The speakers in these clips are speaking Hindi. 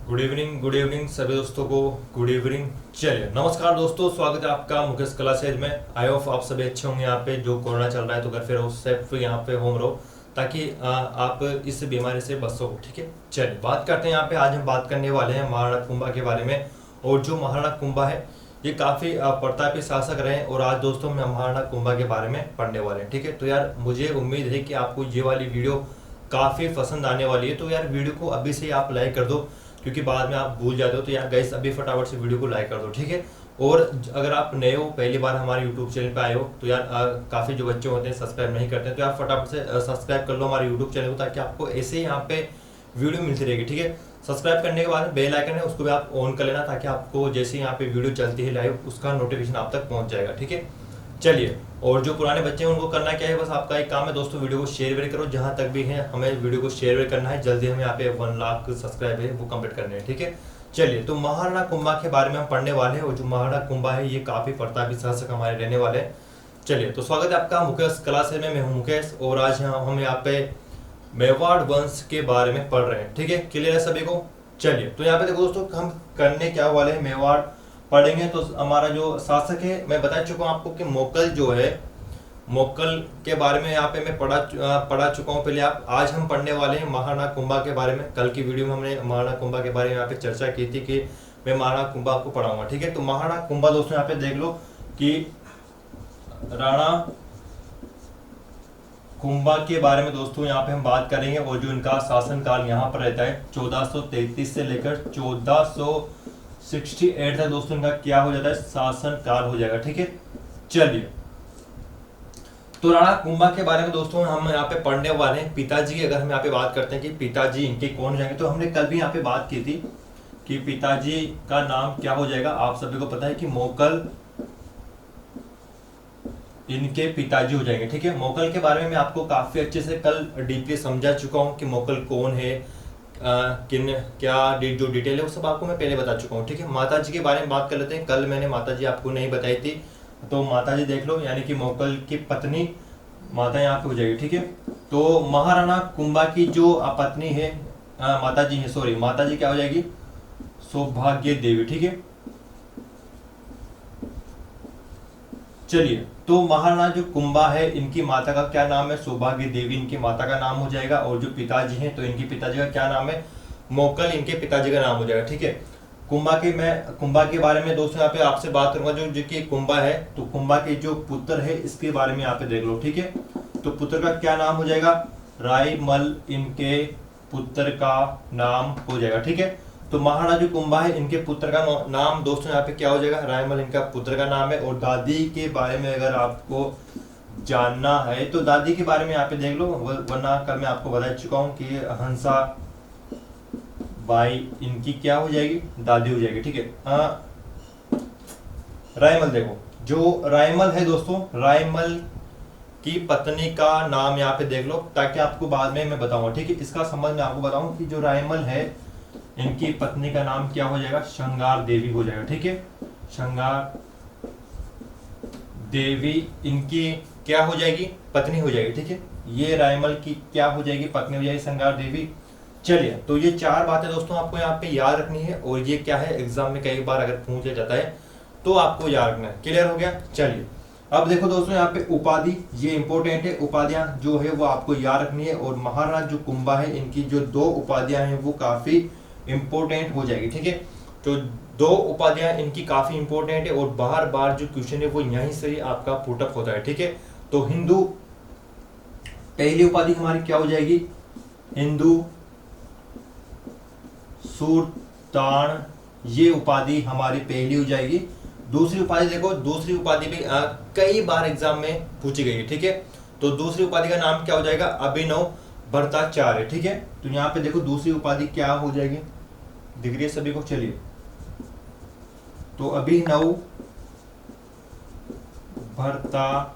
गुड इवनिंग सभी दोस्तों को। Good evening. चलिए नमस्कार दोस्तों, स्वागत है आपका मुकेश कला सेज में। आई होप आप सभी अच्छे होंगे। यहाँ पे जो कोरोना चल रहा है तो घर पे रहो, सेफ यहाँ पे होम रहो, ताकि आप इस बीमारी से बच सको। ठीक है, चलिए बात करते हैं। यहाँ पे आज हम बात करने वाले हैं महाराणा कुंभा के बारे में। और जो महाराणा कुंभा है ये काफ़ी प्रतापी शासक रहे और आज दोस्तों हम महाराणा कुंभा के बारे में पढ़ने वाले हैं। ठीक है, तो यार मुझे उम्मीद है कि आपको ये वाली वीडियो काफ़ी पसंद आने वाली है। तो यार वीडियो को अभी से आप लाइक कर दो, क्योंकि बाद में आप भूल जाते हो। तो यार गाइस अभी फटाफट से वीडियो को लाइक कर दो। ठीक है, और अगर आप नए हो, पहली बार हमारे यूट्यूब चैनल पे आए हो, तो यार काफ़ी जो बच्चे होते हैं सब्सक्राइब नहीं करते हैं, तो यार फटाफट से सब्सक्राइब कर लो हमारे यूट्यूब चैनल को, ताकि आपको ऐसे ही यहाँ पे वीडियो मिलती रहेगी। ठीक है, सब्सक्राइब करने के बाद बेल आइकन है उसको भी आप ऑन कर लेना, ताकि आपको जैसे यहाँ पे वीडियो चलती है लाइव उसका नोटिफिकेशन आप तक पहुँच जाएगा। ठीक है, चलिए। और जो पुराने बच्चे हैं उनको करना क्या है, बस आपका एक काम है दोस्तों, वीडियो को शेयर वेयर करो। जहां तक भी है हमें वीडियो को शेयर वेयर करना है। जल्दी हमें यहाँ पे 1 लाख सब्सक्राइब है वो कंप्लीट करने हैं। ठीक है, चलिए। तो महाराणा कुंभा के बारे में हम पढ़ने वाले हैं। और जो महाराणा कुंभा है ये काफी प्रतापी शासक हमारे रहने वाले हैं। चलिए, तो स्वागत है आपका मुकेश कला से में। मैं हूं मुकेश और आज हम यहाँ पे मेवाड़ वंश के बारे में पढ़ रहे हैं। ठीक है, क्लियर है सभी को। चलिए, तो यहाँ पे देखो दोस्तों, हम करने क्या वाले हैं, मेवाड़ पढ़ेंगे। तो हमारा जो शासक है, मैं बता चुका हूँ आपको कि मोकल जो है, मोकल के बारे में यहाँ पे मैं पढ़ा चुका हूँ पहले। आप आज हम पढ़ने वाले हैं महाराणा कुंभा के बारे में। कल की वीडियो में हमने महाराणा कुंभा के बारे में यहाँ पे चर्चा की थी कि मैं महाराणा कुंभा आपको पढ़ाऊंगा। ठीक है, तो महाराणा कुंभा दोस्तों यहाँ पे देख लो कि राणा कुंभा के बारे में दोस्तों यहाँ पे हम बात करेंगे। और जो इनका शासन काल यहाँ पर रहता है 1433 से लेकर 1468 तक दोस्तों इनका क्या हो जाता है, शासन काल हो जाएगा। ठीक है, चलिए। तो राणा कुंभा के बारे में दोस्तों हम यहाँ पे पढ़ने वाले हैं। पिताजी की अगर हम यहाँ पे बात करते हैं कि पिताजी इनके कौन हो जाएंगे, तो हमने कल भी यहाँ पे बात की थी कि पिताजी का नाम क्या हो जाएगा। आप सभी को पता है कि मोकल इनके पिताजी हो जाएंगे। ठीक है, मोकल के बारे में मैं आपको काफी अच्छे से कल डीपली समझा चुका हूँ कि मोकल कौन है, किन क्या जो डिटेल है वो सब आपको मैं पहले बता चुका हूँ। ठीक है, माताजी के बारे में बात कर लेते हैं। कल मैंने माताजी आपको नहीं बताई थी, तो माताजी देख लो, यानी कि मोकल की पत्नी माता यहाँ पे हो जाएगी। ठीक है, तो महाराणा कुंभा की जो पत्नी है, माताजी है, सॉरी, माताजी क्या हो जाएगी, सौभाग्य देवी। ठीक है, चलिए। तो महाराणा जो कुंभा है इनकी माता का क्या नाम है, सौभाग्य देवी इनकी माता का नाम हो जाएगा। और जो पिताजी हैं तो इनके पिताजी का क्या नाम है, मोकल इनके पिताजी का नाम हो जाएगा। ठीक है, मैं कुंभा के बारे में दोस्तों यहाँ पे आपसे बात करूंगा। जो कि कुंभा है, तो कुंभा के जो पुत्र है इसके बारे में यहाँ पे देख लो। ठीक है, तो पुत्र का क्या नाम हो जाएगा, रायमल इनके पुत्र का नाम हो जाएगा। ठीक है, तो महाराणा जो कुंभा है इनके पुत्र का नाम दोस्तों यहाँ पे क्या हो जाएगा, रायमल इनका पुत्र का नाम है। और दादी के बारे में अगर आपको जानना है तो दादी के बारे में यहाँ पे देख लो, वरना कल मैं आपको बता चुका हूँ कि हंसा बाई इनकी क्या हो जाएगी, दादी हो जाएगी। ठीक है, रायमल देखो, जो रायमल है दोस्तों, रायमल की पत्नी का नाम यहाँ पे देख लो, ताकि आपको बाद में मैं बताऊंगा। ठीक है, इसका संबंध मैं आपको बताऊं कि जो रायमल है इनकी पत्नी का नाम क्या हो जाएगा, श्रृंगार देवी हो जाएगा। ठीक है, श्रृंगार देवी इनकी क्या हो जाएगी, पत्नी हो जाएगी। ठीक है, ये रायमल की क्या हो जाएगी, पत्नी हो जाएगी, श्रृंगार देवी। चलिए, तो ये 4 बातें दोस्तों आपको यहाँ पे याद रखनी है। और ये क्या है, एग्जाम में कई बार अगर पूछा जाता है तो आपको याद रखना है। क्लियर हो गया। चलिए, अब देखो दोस्तों यहाँ पे उपाधि, ये इंपॉर्टेंट है। उपाधियां जो है वो आपको याद रखनी है। और महाराणा जो कुंभा है इनकी जो 2 उपाधियां हैं वो काफी इंपॉर्टेंट हो जाएगी। ठीक है, तो 2 उपाधियां इनकी काफी इंपॉर्टेंट है और बार बार जो क्वेश्चन है वो यहीं से ही आपका पुटअप होता है। ठीक है, तो हिंदू पहली उपाधि हमारी क्या हो जाएगी, हिंदू सुल्तान, ये उपाधि हमारी पहली हो जाएगी। दूसरी उपाधि देखो, दूसरी उपाधि भी कई बार एग्जाम में पूछी गई है। ठीक है, तो दूसरी उपाधि का नाम क्या हो जाएगा, अभिनव भट्टाचार्य। ठीक है, तो यहाँ पे देखो दूसरी उपाधि क्या हो जाएगी, दिख रही है सभी को। चलिए, तो अभिनव भट्टाचार्य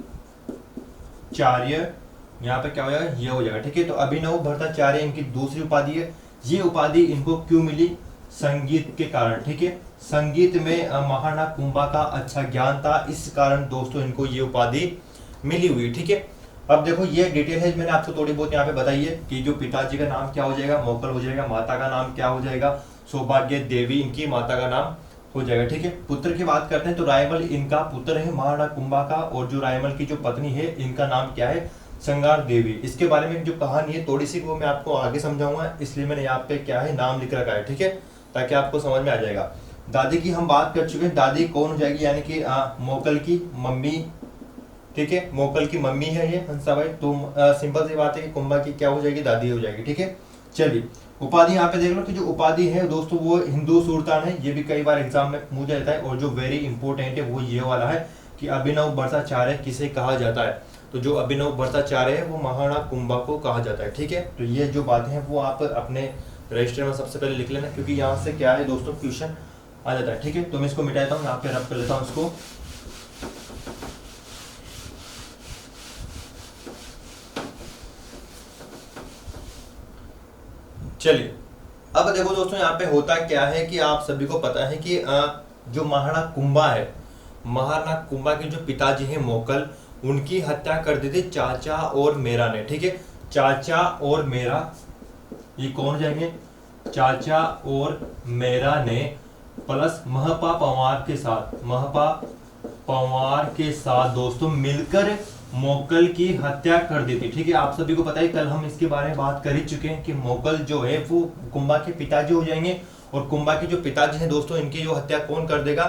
यहाँ पे क्या हो जाएगा, ये हो जाएगा। ठीक है, तो अभिनव भट्टाचार्य इनकी दूसरी उपाधि है। ये उपाधि इनको क्यों मिली, संगीत के कारण। ठीक है, संगीत में महाराणा कुंभा का अच्छा ज्ञान था, इस कारण दोस्तों इनको ये उपाधि मिली हुई। ठीक है, अब देखो ये डिटेल है मैंने आपको थोड़ी बहुत यहाँ पे बताई है कि जो पिताजी का नाम क्या हो जाएगा, मोकल हो जाएगा, माता का नाम क्या हो जाएगा, सौभाग्य देवी इनकी माता का नाम हो जाएगा। ठीक है, पुत्र की बात करते हैं तो रायमल इनका पुत्र है महाराणा कुंभा का, और जो रायमल की जो पत्नी है इनका नाम क्या है, संगार देवी। इसके बारे में जो कहानी है थोड़ी सी वो मैं आपको आगे समझाऊंगा, इसलिए मैंने यहाँ पे क्या है नाम लिख रखा है। ठीक है, ताकि आपको समझ में आ जाएगा। दादी की हम बात कर चुके हैं, दादी कौन हो जाएगी, यानी कि मोकल की मम्मी। ठीक है, मोकल की मम्मी है ये हंसा भाई। तो सिंपल सी बात है कि कुंभा की क्या हो जाएगी, दादी हो जाएगी। ठीक है, चलिए उपाधि यहाँ पे देख लो कि जो उपाधि है दोस्तों वो हिंदू सुल्तान है, ये भी कई बार एग्जाम में पूछा जाता है। और जो वेरी इंपॉर्टेंट है वो ये वाला है कि अभिनव भट्टाचार्य किसे कहा जाता है, तो जो अभिनव भट्टाचार्य है वो महाराणा कुंभा को कहा जाता है। ठीक है, तो ये जो बातें हैं वो आप अपने रजिस्टर में सबसे पहले लिख लेना, क्योंकि यहाँ से क्या है दोस्तों क्वेश्चन आ जाता है। ठीक है, तो मैं इसको मिटाता हूँ, यहाँ पे रब कर लेता हूँ इसको। चलिए अब देखो दोस्तों, यहाँ पे होता क्या है कि आप सभी को पता है कि जो महाराणा कुंभा है, महाराणा कुंभा के जो पिताजी हैं मोकल, उनकी हत्या कर दी थी चाचा और मेरा ने। ठीक है, चाचा और मेरा, ये कौन जाएंगे, चाचा और मेरा ने प्लस महपा पंवार के साथ, महपा पंवार के साथ दोस्तों मिलकर मोकल की हत्या कर दी थी। ठीक है, आप सभी को पता है, कल हम इसके बारे में बात कर ही चुके हैं कि मोकल जो है वो कुंभा के पिताजी हो जाएंगे, और कुंभा के जो पिताजी हैं दोस्तों इनकी जो हत्या कौन कर देगा,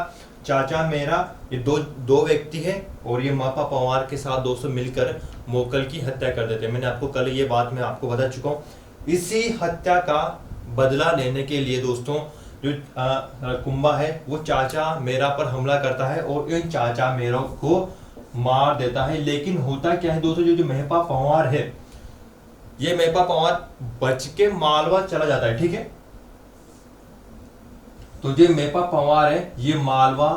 चाचा मेरा, ये दो व्यक्ति है, और ये मापा पंवार के साथ दोस्तों मिलकर मोकल की हत्या कर देते हैं। मैंने आपको कल ये बात मैं आपको बता चुका हूँ। इसी हत्या का बदला लेने के लिए दोस्तों जो कुंभा है वो चाचा मेरा पर हमला करता है और इन चाचा मेरा को मार देता है। लेकिन होता क्या है दोस्तों, जो महपा पंवार है, ये महपा पंवार बच के मालवा चला जाता है। ठीक है, तो जो महपा पंवार है ये मालवा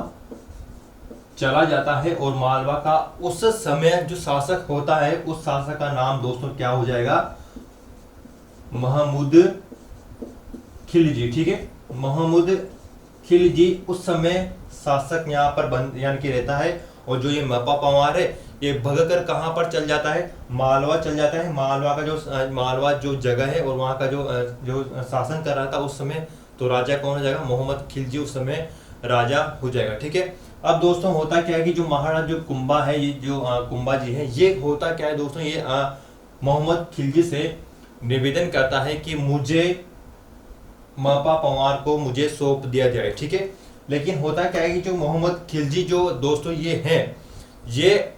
चला जाता है, और मालवा का उस समय जो शासक होता है उस शासक का नाम दोस्तों क्या हो जाएगा, महमूद खिलजी। ठीक है, महमूद खिलजी उस समय शासक यहाँ पर यानी कि रहता है। और जो ये महपा पंवार है ये भगकर कहाँ पर चल जाता है, मालवा चल जाता है। मालवा का जो मालवा जो जगह है और वहाँ का जो शासन कर रहा था उस समय, तो राजा कौन हो जाएगा, मोहम्मद खिलजी उस समय राजा हो जाएगा। ठीक है, अब दोस्तों होता क्या है कि जो महाराणा जो कुंभा है, ये जो कुंभा जी है, ये होता क्या है दोस्तों, ये मोहम्मद खिलजी से निवेदन करता है कि मुझे महपा पंवार को मुझे सौंप दिया जाए। ठीक है, लेकिन होता क्या है कि जो मोहम्मद खिलजी जो दोस्तों ये हैं, ये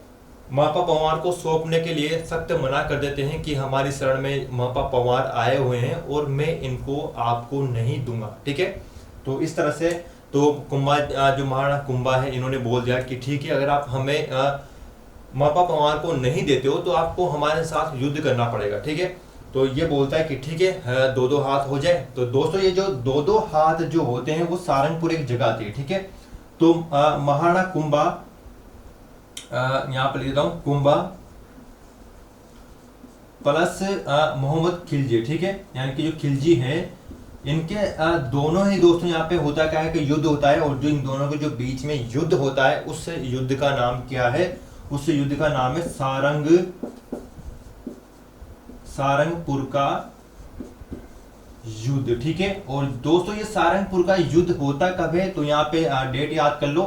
महपा पंवार को सौंपने के लिए सख्त मना कर देते हैं कि हमारी शरण में महपा पंवार आए हुए हैं और मैं इनको आपको नहीं दूंगा। ठीक है, तो इस तरह से तो कुंभा जो महाराणा कुंभा है इन्होंने बोल दिया कि ठीक है, अगर आप हमें महपा पंवार को नहीं देते हो तो आपको हमारे साथ युद्ध करना पड़ेगा। ठीक है, तो ये बोलता है कि ठीक है, दो दो हाथ हो जाए। तो दोस्तों ये जो दो दो हाथ जो होते हैं वो सारंगपुर एक जगह आती है। ठीक है, तो महाराणा कुंभा, यहाँ पर लिख देता हूं, कुंभा प्लस मोहम्मद खिलजी। ठीक है, यानी कि जो खिलजी है इनके दोनों ही दोस्तों यहाँ पे होता क्या है कि युद्ध होता है, और जो इन दोनों के जो बीच में युद्ध होता है उस युद्ध का नाम क्या है, उस युद्ध का नाम है सारंगपुर का युद्ध। ठीक है, और दोस्तों ये सारंगपुर का युद्ध होता कब है, तो यहाँ पे डेट याद कर लो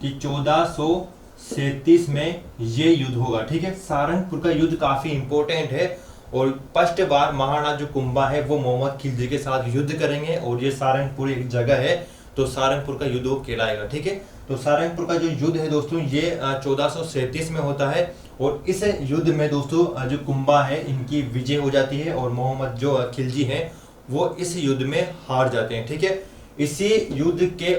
कि 1437 में ये युद्ध होगा। ठीक है, सारंगपुर का युद्ध काफी इंपॉर्टेंट है, और फर्स्ट बार महाराणा जो कुंभा है वो मोहम्मद खिलजी के साथ युद्ध करेंगे, और ये सारंगपुर एक जगह है तो सारंगपुर का युद्ध वो कहलाएगा। ठीक है, तो सारंगपुर का जो युद्ध है दोस्तों ये 1437 में होता है, और इस युद्ध में दोस्तों जो कुंभा है इनकी विजय हो जाती है, और मोहम्मद जो खिलजी हैं वो इस युद्ध में हार जाते हैं। ठीक है, इसी युद्ध के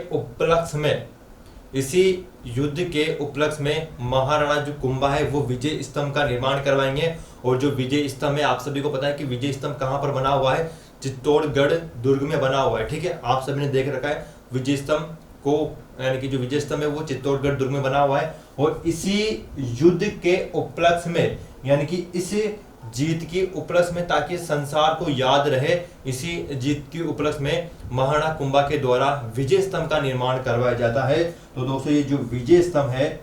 उपलक्ष्य में महाराणा जो कुंभा है वो विजय स्तंभ का निर्माण करवाएंगे, और जो विजय स्तंभ है आप सभी को पता है कि विजय स्तंभ कहाँ पर बना हुआ है, चित्तौड़गढ़ दुर्ग में बना हुआ है। ठीक है, आप सभी ने देख रखा है विजय स्तंभ को, यानी कि जो विजय स्तंभ है वो चित्तौड़गढ़ दुर्ग में बना हुआ है। और इसी युद्ध के उपलक्ष्य में, यानी कि इस जीत की उपलक्ष्य में, ताकि संसार को याद रहे, इसी जीत की उपलक्ष्य में महाराणा कुंभा के द्वारा विजय स्तंभ का निर्माण करवाया जाता है। तो दोस्तों ये जो विजय स्तंभ है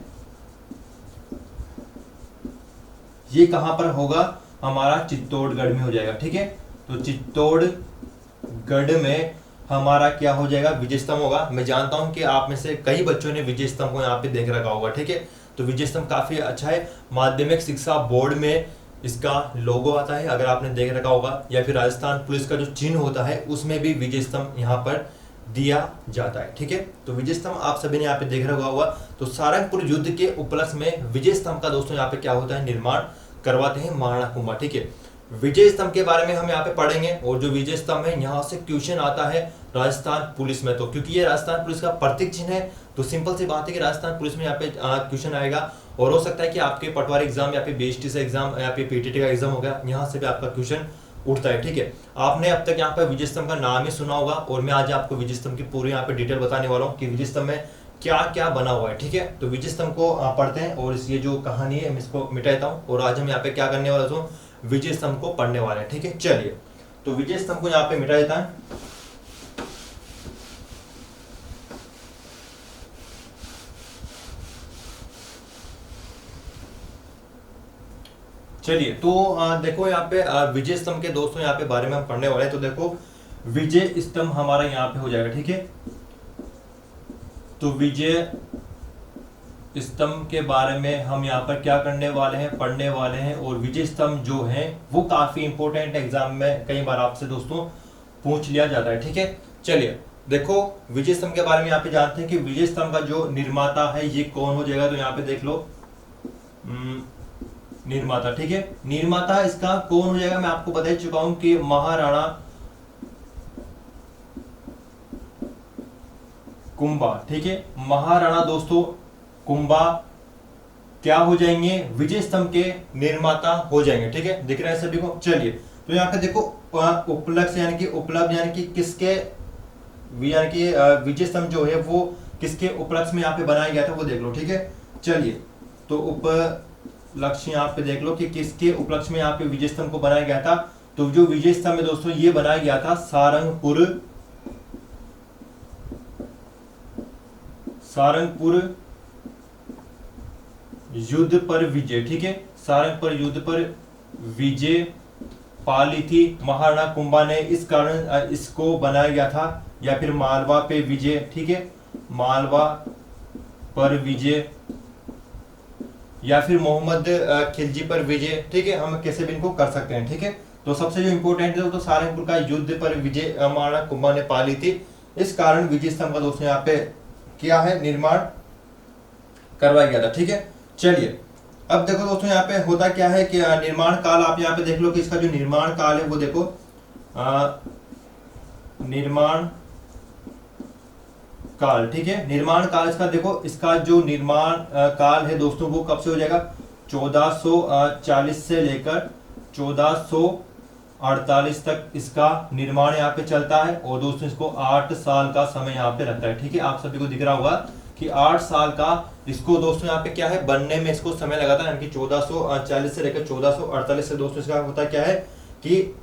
ये कहां पर होगा, हमारा चित्तौड़गढ़ में हो जाएगा। ठीक है, तो चित्तौड़गढ़ में हमारा क्या हो जाएगा, विजय स्तंभ होगा। मैं जानता हूं कि आप में से कई बच्चों ने विजय स्तंभ को यहाँ पे देख रखा होगा, ठीक है। तो विजय स्तंभ काफी अच्छा है, माध्यमिक शिक्षा बोर्ड में इसका लोगो आता है, अगर आपने देख रखा होगा, या फिर राजस्थान पुलिस का जो चिन्ह होता है उसमें भी विजय स्तंभ यहाँ पर दिया जाता है, ठीक है। तो विजय स्तंभ आप सभी ने यहाँ पे देख रखा होगा। तो सारंगपुर युद्ध के उपलक्ष्य में विजय स्तंभ का दोस्तों यहाँ पे क्या होता है, निर्माण करवाते हैं महाराणा कुंभा, ठीक है। विजय स्तंभ के बारे में हम यहाँ पे पढ़ेंगे, और जो विजय स्तंभ है यहाँ से क्वेश्चन आता है राजस्थान पुलिस में, तो क्योंकि ये राजस्थान पुलिस का प्रतीक चिन्ह है, तो सिंपल सी बात है कि राजस्थान पुलिस में यहाँ पे क्वेश्चन आएगा। और हो सकता है कि आपके पटवारी एग्जाम या फिर बीएसटी से एग्जाम या फिर पीटीटी का एग्जाम हो गया, यहाँ से भी आपका क्वेश्चन उठता है, ठीक है। आपने अब तक यहाँ पर विजय स्तंभ का नाम ही सुना होगा, और मैं आज आपको विजय स्तंभ की पूरी यहाँ पे डिटेल बताने वाला हूँ कि विजय स्तंभ में क्या क्या बना हुआ है, ठीक है। तो विजय स्तंभ को पढ़ते हैं, और ये जो कहानी है मैं इसको मिटा देता हूँ, और आज हम यहाँ पे क्या करने वाले हूँ, विजय स्तंभ को पढ़ने वाले हैं, ठीक है। चलिए, तो विजय स्तंभ को यहाँ पे मिटा देता है। चलिए, तो देखो यहाँ पे विजय स्तंभ के दोस्तों यहाँ पे बारे में हम पढ़ने वाले हैं। तो देखो, विजय स्तंभ हमारा यहाँ पे हो जाएगा, ठीक है। तो विजय स्तंभ के बारे में हम यहाँ पर क्या करने वाले हैं, पढ़ने वाले हैं। और विजय स्तंभ जो है वो काफी इंपॉर्टेंट एग्जाम में कई बार आपसे दोस्तों पूछ लिया जाता है, ठीक है। चलिए देखो, विजय स्तंभ के बारे में यहाँ पे जानते हैं कि विजय स्तंभ का जो निर्माता है ये कौन हो जाएगा। तो यहाँ पे देख लो, निर्माता, ठीक है। निर्माता इसका कौन हो जाएगा, मैं आपको बता चुका हूं कि महाराणा कुंभा, ठीक है। महाराणा दोस्तों कुंभा क्या हो जाएंगे, विजय स्तंभ के निर्माता हो जाएंगे, ठीक है। दिख रहा है सभी को। चलिए, तो यहाँ पे देखो, उपलक्ष्य यानी कि उपलब्ध यानी कि किसके, यानी कि विजय स्तंभ जो है वो किसके उपलक्ष्य में यहाँ पे बनाया गया था वो देख लो, ठीक है। चलिए, तो उपलक्ष्य यहाँ पे देख लो कि किसके उपलक्ष्य में यहाँ पे विजय स्तंभ को बनाया गया था। तो जो विजय स्तंभ है दोस्तों ये बनाया गया था सारंगपुर युद्ध पर विजय, ठीक है। सारंगपुर युद्ध पर विजय पाली थी महाराणा कुंभा ने, इस कारण इसको बनाया गया था। या फिर मालवा पे विजय, ठीक है, मालवा पर विजय, या फिर मोहम्मद खिलजी पर विजय, ठीक है। हम कैसे भी इनको कर सकते हैं, ठीक है। तो सबसे जो इंपॉर्टेंट है तो सारंगपुर का युद्ध पर विजय महाराणा कुंभा ने पाली थी, इस कारण विजय स्तंभ का दोस्तों यहाँ पे क्या है, निर्माण करवाया गया था, ठीक है। चलिए, अब देखो दोस्तों यहाँ पे होता क्या है कि निर्माण काल आप यहाँ पे देख लो कि इसका जो निर्माण काल है वो देखो, निर्माण काल, ठीक है। निर्माण काल इसका देखो, इसका जो निर्माण काल है दोस्तों वो कब से हो जाएगा, 1440 से लेकर 1448 तक इसका निर्माण यहाँ पे चलता है। और दोस्तों इसको 8 साल का समय यहाँ पे रहता है, ठीक है। आप सभी को दिख रहा होगा कि 8 साल का इसको दोस्तों यहाँ पे क्या है, बनने में इसको समय लगा था, यानी कि 1440 से लेकर 1448 से दोस्तों इसका होता क्या है कि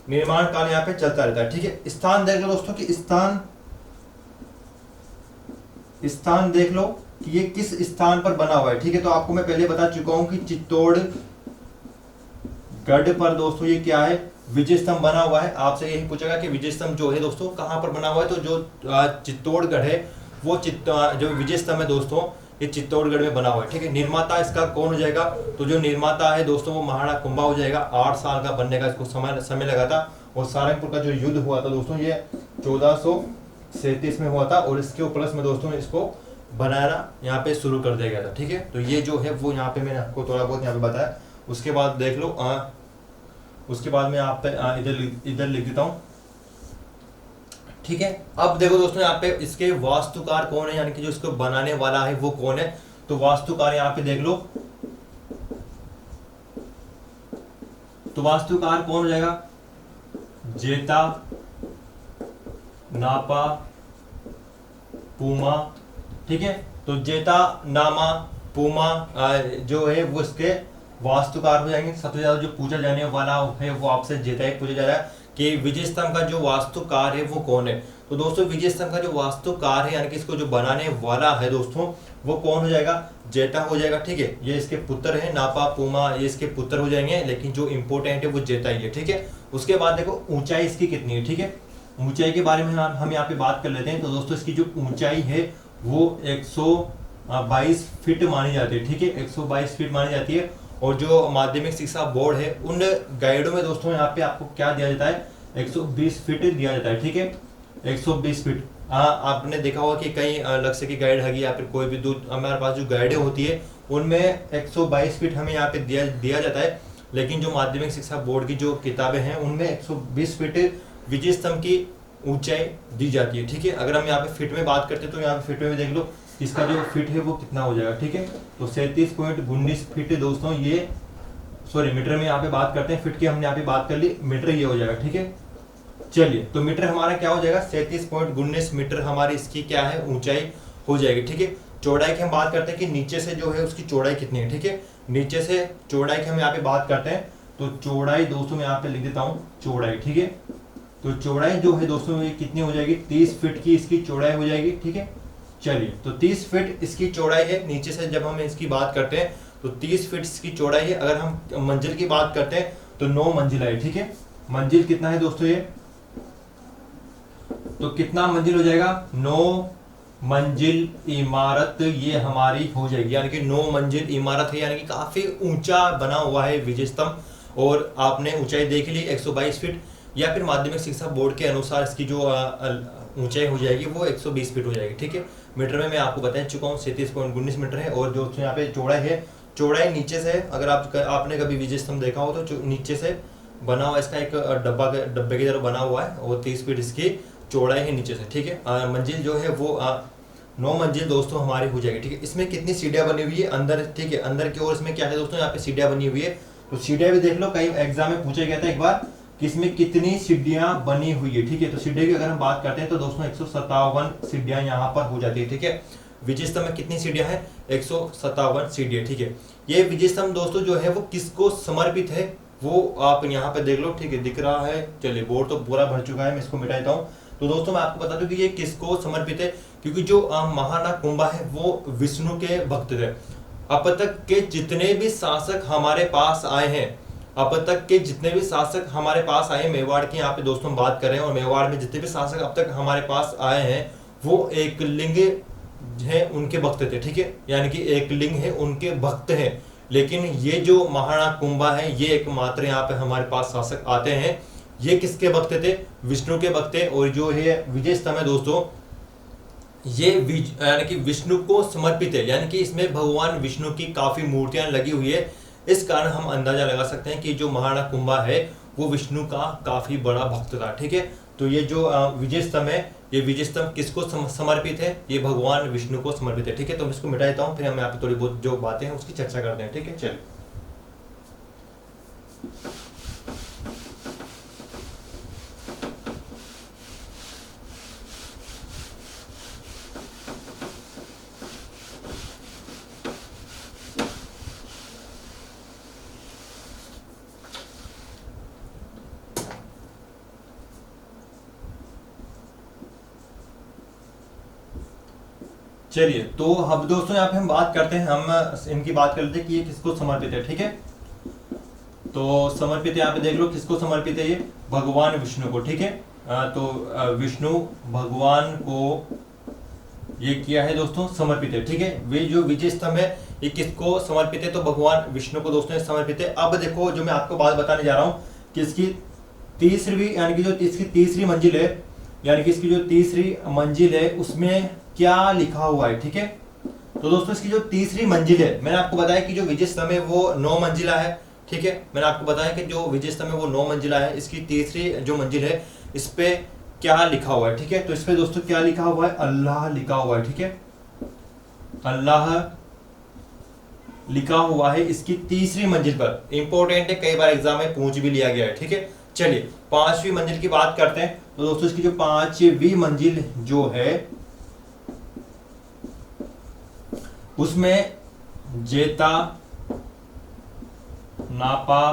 निर्माण काल यहाँ पे चलता रहता है, ठीक है। स्थान देख लो दोस्तों कि स्थान देख लो कि ये किस स्थान पर बना हुआ है, ठीक है। तो आपको मैं पहले बता चुका हूं कि चित्तौड़गढ़ पर दोस्तों ये क्या है, विजय स्तंभ बना हुआ है। आपसे यही पूछेगा कि विजय स्तंभ जो है दोस्तों कहां पर बना हुआ है, तो जो चित्तौड़गढ़ है वो जो विजय स्तंभ है दोस्तों ये चित्तौड़गढ़ में बना हुआ है, ठीक है। निर्माता इसका कौन हो जाएगा, तो जो निर्माता है दोस्तों वो महाराणा कुंभा हो जाएगा। 8 साल का बनने का इसको समय लगा था। और सारंगपुर का जो युद्ध हुआ था दोस्तों ये 1437 में हुआ था, और इसके उपलक्ष्य में दोस्तों इसको बनाना यहाँ पे शुरू कर दिया गया था, ठीक है। तो ये जो है वो यहाँ पे मैंने आपको थोड़ा बहुत यहाँ पे बताया। उसके बाद देख लो, उसके बाद मैं आप पे इधर लिख देता हूँ, ठीक है। अब देखो दोस्तों यहाँ पे इसके वास्तुकार कौन है, यानी कि जो इसको बनाने वाला है वो कौन है। तो वास्तुकार यहाँ पे देख लो, तो वास्तुकार कौन हो जाएगा, जेता नापा पूमा, ठीक है। तो जेता नामा पूमा जो है वो इसके वास्तुकार हो जाएंगे। सबसे ज्यादा जो पूछा जाने वाला है वो आपसे जेता ही पूछा जा रहा है कि विजय स्तंभ का जो वास्तुकार है वो कौन है। तो दोस्तों विजय स्तंभ का जो वास्तुकार है यानी कि इसको जो बनाने वाला है दोस्तों वो कौन हो जाएगा, जेता हो जाएगा, ठीक है। ये इसके पुत्र है, नापा पूमा ये इसके पुत्र हो जाएंगे, लेकिन जो इंपॉर्टेंट है वो जेता ही है, ठीक है। उसके बाद देखो ऊंचाई इसकी कितनी है, ठीक है। ऊंचाई के बारे में हम यहाँ पे बात कर लेते हैं। तो दोस्तों इसकी जो ऊंचाई है वो 122 फीट मानी जाती है, ठीक है, 122 फीट मानी जाती है। और जो माध्यमिक शिक्षा बोर्ड है उन गाइडों में दोस्तों यहाँ पे आपको क्या दिया जाता है, 120 फीट दिया जाता है, ठीक है, 120 फीट। आपने देखा होगा कि कई लक्ष्य की गाइड है या फिर कोई भी हमारे पास जो गाइडें होती है उनमें 122 फीट हमें यहाँ पे दिया जाता है। लेकिन जो माध्यमिक शिक्षा बोर्ड की जो किताबें हैं उनमें 120 फीट विजय स्तंभ की ऊंचाई दी जाती है, ठीक है। अगर हम यहाँ पे फीट में बात करते हैं तो यहाँ पे फीट में देख लो इसका जो फीट है वो कितना हो जाएगा, ठीक है। तो 37.19 फीट दोस्तों ये, सॉरी मीटर में यहाँ पे बात करते हैं, फीट की हमने यहाँ पे बात कर ली, मीटर ये हो जाएगा, ठीक है। चलिए तो मीटर हमारा क्या हो जाएगा, 37.19 मीटर हमारी इसकी क्या है ऊंचाई हो जाएगी, ठीक है। चौड़ाई की हम बात करते हैं कि नीचे से जो है उसकी चौड़ाई कितनी है, ठीक है। नीचे से चौड़ाई की हम यहाँ पे बात करते हैं तो चौड़ाई दोस्तों मैं यहाँ पे लिख देता हूँ चौड़ाई, ठीक है। तो चौड़ाई जो है दोस्तों ये कितनी हो जाएगी, 30 फीट की इसकी चौड़ाई हो जाएगी, ठीक है। चलिए तो 30 फीट इसकी चौड़ाई है, नीचे से जब हम इसकी बात करते हैं तो 30 फीट इसकी चौड़ाई है। अगर हम मंजिल की बात करते हैं तो 9 मंजिल है, ठीक है। मंजिल कितना है दोस्तों ये, तो कितना मंजिल हो जाएगा, 9 मंजिल इमारत ये हमारी हो जाएगी, यानी कि 9 मंजिल इमारत है, यानी कि काफी ऊंचा बना हुआ है विजय स्तंभ। और आपने ऊंचाई देख ली 122 फीट, या फिर माध्यमिक शिक्षा बोर्ड के अनुसार इसकी जो ऊंचाई हो जाएगी वो 120 फीट हो जाएगी, ठीक है। मीटर में मैं आपको बता चुका हूँ 37.19 मीटर है। और जो यहाँ पे चौड़ाई है, चौड़ाई नीचे से अगर आपने कभी विजय स्तंभ देखा हो तो नीचे से बना हुआ इसका एक डब्बे की तरह बना हुआ है और 30 फीट इसकी चौड़ाई है नीचे से, ठीक है। मंजिल जो है वो 9 मंजिल दोस्तों हमारी हो जाएगी, ठीक है। इसमें कितनी सीढ़ियां बनी हुई है अंदर, ठीक है, अंदर की ओर इसमें क्या है दोस्तों, यहाँ पे सीढ़ियां बनी हुई है। तो सीढ़ियां भी देख लो, कई एग्जाम में पूछा गया था एक बार कि इसमें कितनी सीढ़ियां बनी हुई है, ठीक है। तो सीढ़ियों की अगर हम बात करते हैं तो दोस्तों 157 सीढ़ियां यहाँ पर हो जाती है, ठीक है। विजय स्तंभ में कितनी सीढ़ियां हैं, 157 सीढ़ियां, ठीक है। ये विजय स्तंभ दोस्तों जो है वो किसको समर्पित है वो आप यहाँ पे देख लो, ठीक है, दिख रहा है। चलिए बोर्ड तो पूरा भर चुका है, मैं इसको मिटा देता हूँ। तो दोस्तों मैं आपको बता दूं कि ये किसको समर्पित है, क्योंकि जो महानाग कुंभा है वो विष्णु के भक्त थे। अब तक के जितने भी शासक हमारे पास आए हैं, अब तक के जितने भी शासक हमारे पास आए, मेवाड़ की यहाँ पे दोस्तों हम बात कर रहे हैं, और मेवाड़ में जितने भी शासक अब तक हमारे पास आए हैं वो एक लिंग है उनके भक्त थे, ठीक है, यानी कि एक लिंग है उनके भक्त हैं। लेकिन ये जो महानाग कुंभा है ये एकमात्र यहाँ पे हमारे पास शासक आते हैं, ये किसके भक्त थे, विष्णु के भक्त थे। और जो है विजय स्तंभ है दोस्तों ये यानी कि विष्णु को समर्पित है, यानी कि इसमें भगवान विष्णु की काफी मूर्तियां लगी हुई है। इस कारण हम अंदाजा लगा सकते हैं कि जो महानाग कुंभा है वो विष्णु का काफी बड़ा भक्त था, ठीक है। तो ये जो विजय स्तंभ है, ये विजय स्तंभ किसको समर्पित है, ये भगवान विष्णु को समर्पित है, ठीक है। तो मैं इसको मिटा देता हूँ, फिर हम यहाँ पे थोड़ी बहुत जो बातें हैं उसकी चर्चा करते हैं, ठीक है। चलिए चलिए तो अब दोस्तों यहाँ पे हम बात करते हैं, हम इनकी बात कर लेते हैं कि ये किसको समर्पित है, ठीक है। तो समर्पित यहाँ पे देख लो किसको समर्पित है, ये भगवान विष्णु को, ठीक है। तो विष्णु भगवान को ये किया है दोस्तों समर्पित है, ठीक है। वे जो विजय स्तंभ है ये किसको समर्पित है, तो भगवान विष्णु को दोस्तों समर्पित है। अब देखो जो मैं आपको बात बताने जा रहा हूँ कि इसकी तीसरी यानी कि जो इसकी तीसरी मंजिल है, यानी कि इसकी जो तीसरी मंजिल है उसमें क्या लिखा हुआ है, ठीक है। तो दोस्तों इसकी जो तीसरी मंजिल है, मैंने आपको बताया कि जो विजय स्तंभ है वो 9 मंजिला है, ठीक है। मैंने आपको बताया कि जो विजय स्तंभ है वो 9 मंजिला है। इसकी तीसरी जो मंजिल है इस पे क्या लिखा हुआ है, ठीक है। तो इस पे दोस्तों क्या लिखा हुआ है, अल्लाह लिखा हुआ है, ठीक है। अल्लाह लिखा हुआ है इसकी तीसरी मंजिल पर। इंपॉर्टेंट है, कई बार एग्जाम में पूछ भी लिया गया है, ठीक है। चलिए 5वीं मंजिल की बात करते हैं। तो दोस्तों इसकी जो 5वीं मंजिल जो है उसमें जेता, नापा,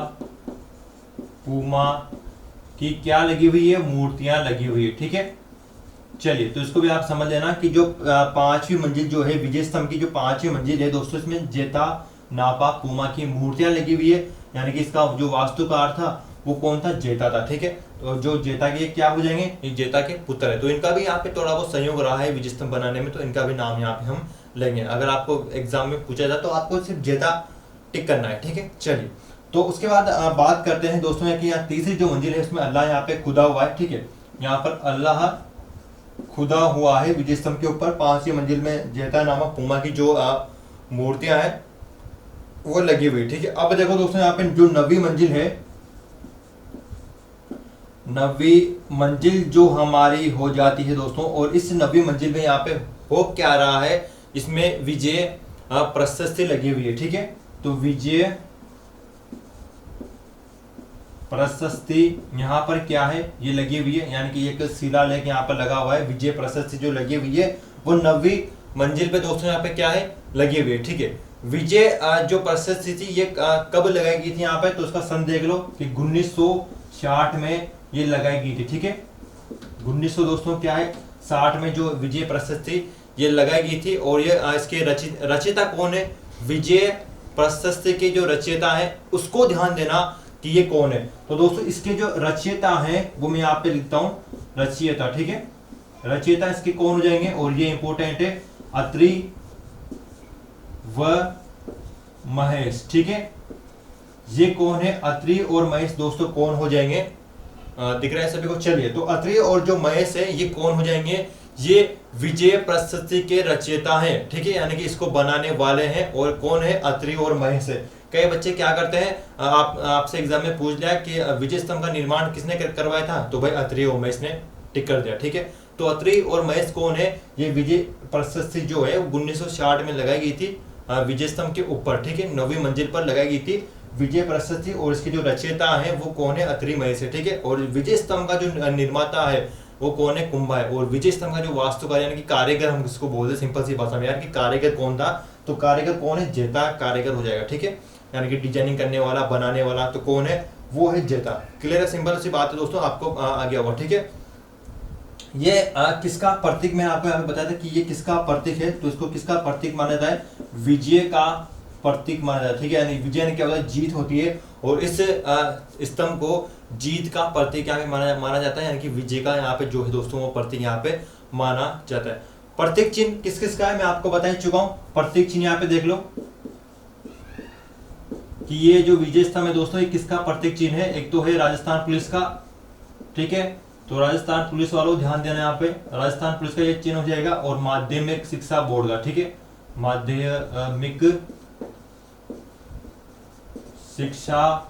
पूमा की क्या लगी हुई है, मूर्तियां लगी हुई है, ठीक है। चलिए तो इसको भी आप समझ लेना कि जो 5वीं मंजिल जो है विजय स्तंभ की जो 5वीं मंजिल है दोस्तों इसमें जेता, नापा, पूमा की मूर्तियां लगी हुई है, यानी कि इसका जो वास्तुकार था वो कौन था, जेता था। ठीक है, तो जो जेता के क्या हो जाएंगे, ये जेता के पुत्र है। तो इनका भी यहाँ पे थोड़ा बहुत संयोग रहा है विजय स्तंभ बनाने में, तो इनका भी नाम यहाँ पे हम लेंगे। अगर आपको एग्जाम में पूछा जाए तो आपको सिर्फ जेता टिक करना है। ठीक है, चलिए तो उसके बाद बात करते हैं दोस्तों कि यहाँ तीसरी जो मंजिल है उसमें अल्लाह यहाँ पे खुदा हुआ है। ठीक है, यहाँ पर अल्लाह खुदा हुआ है विजय स्तंभ के ऊपर। 5वीं मंजिल में जेता नामक पुमा की जो मूर्तियां हैं वो लगी हुई। ठीक है, अब देखो दोस्तों यहाँ पे जो 9वीं मंजिल है, 9वीं मंजिल जो हमारी हो जाती है दोस्तों, और इस 9वीं मंजिल में यहाँ पे हो क्या रहा है, इसमें विजय प्रशस्ति लगी हुई है। ठीक है, तो विजय प्रशस्ति यहाँ पर क्या है, ये लगी हुई है, यानी कि एक शिलालेख यहाँ पर लगा हुआ है। विजय प्रशस्ति जो लगी हुई है वो 9वीं मंजिल पे दोस्तों यहाँ पे क्या है, लगी हुई है। ठीक है, विजय जो प्रशस्ति थी ये कब लगाई गई थी यहाँ पे, तो उसका सन देख लो कि 1960 में ये लगाई गई थी। ठीक है, 1900 दोस्तों क्या है 60 में जो विजय प्रशस्ति ये लगाई गई थी। और ये इसके रचयिता कौन है, विजय प्रशस्ति के जो रचयिता है उसको ध्यान देना कि ये कौन है। तो दोस्तों इसके जो रचयिता हैं वो मैं यहाँ पे लिखता हूं रचयिता। ठीक है, रचयिता इसके कौन हो जाएंगे, और ये इंपॉर्टेंट है, अत्रि व महेश। ठीक है, ये कौन है, अत्रि और महेश दोस्तों कौन हो जाएंगे, दिख रहा है सभी को। चलिए, तो अत्रि और जो महेश है ये कौन हो जाएंगे, ये विजय प्रशस्ति के रचयिता हैं। ठीक है, यानी कि इसको बनाने वाले हैं, और कौन है, अत्रि और महेश है। कई बच्चे क्या करते हैं, आपसे एग्जाम में पूछ लिया कि विजय स्तंभ का निर्माण किसने करवाया था, तो भाई अत्रि और महेश ने टिक कर दिया। ठीक है, तो अत्रि और महेश कौन है, ये विजय प्रशस्ति जो है 1960 में लगाई गई थी विजय स्तंभ के ऊपर। ठीक है, 9वीं मंजिल पर लगाई गई थी विजय प्रशस्ति, और इसके जो रचयिता है वो कौन है, अत्रि महेश है। ठीक है, और विजय स्तंभ का जो निर्माता है वो कौन है, कुंभा है। और विजय स्तंभ का जो वास्तुकार यानी कि कारीगर हम किसको बोलते हैं, सिंपल सी भाषा में यार, कि कारीगर कौन था, तो कारीगर कौन है, जेता कारीगर हो जाएगा। ठीक है, यानी कि डिजाइनिंग करने वाला, बनाने वाला, तो कौन है, वो है जेता। क्लियर है, सिंपल सी बात है दोस्तों, आपको आ गया होगा। ठीक है, ये किसका प्रतीक, मैं आपको यहाँ पे बताया था कि ये किसका प्रतीक है, तो इसको किसका प्रतीक माना जाता है, विजय का प्रतीक माना जाता है। ठीक है, यानी विजय ने क्या होता है, जीत होती है, और इस स्तंभ को जीत का प्रतीक यहाँ पे माना जाता है, यानी कि विजय का यहाँ पे जो है दोस्तों वो प्रतीक यहाँ पे माना जाता है। प्रतीक चिन्ह किस किस का है मैं आपको बता चुका हूँ। प्रतीक चिन्ह यहाँ पे देख लो कि ये जो विजय स्तंभ है दोस्तों, ये किसका प्रतीक चिन्ह है, एक तो है राजस्थान पुलिस का। ठीक है, तो राजस्थान पुलिस वालों ध्यान देना, यहाँ पे राजस्थान पुलिस का ये चिन्ह हो जाएगा, और माध्यमिक शिक्षा बोर्ड का। ठीक है, माध्यमिक शिक्षा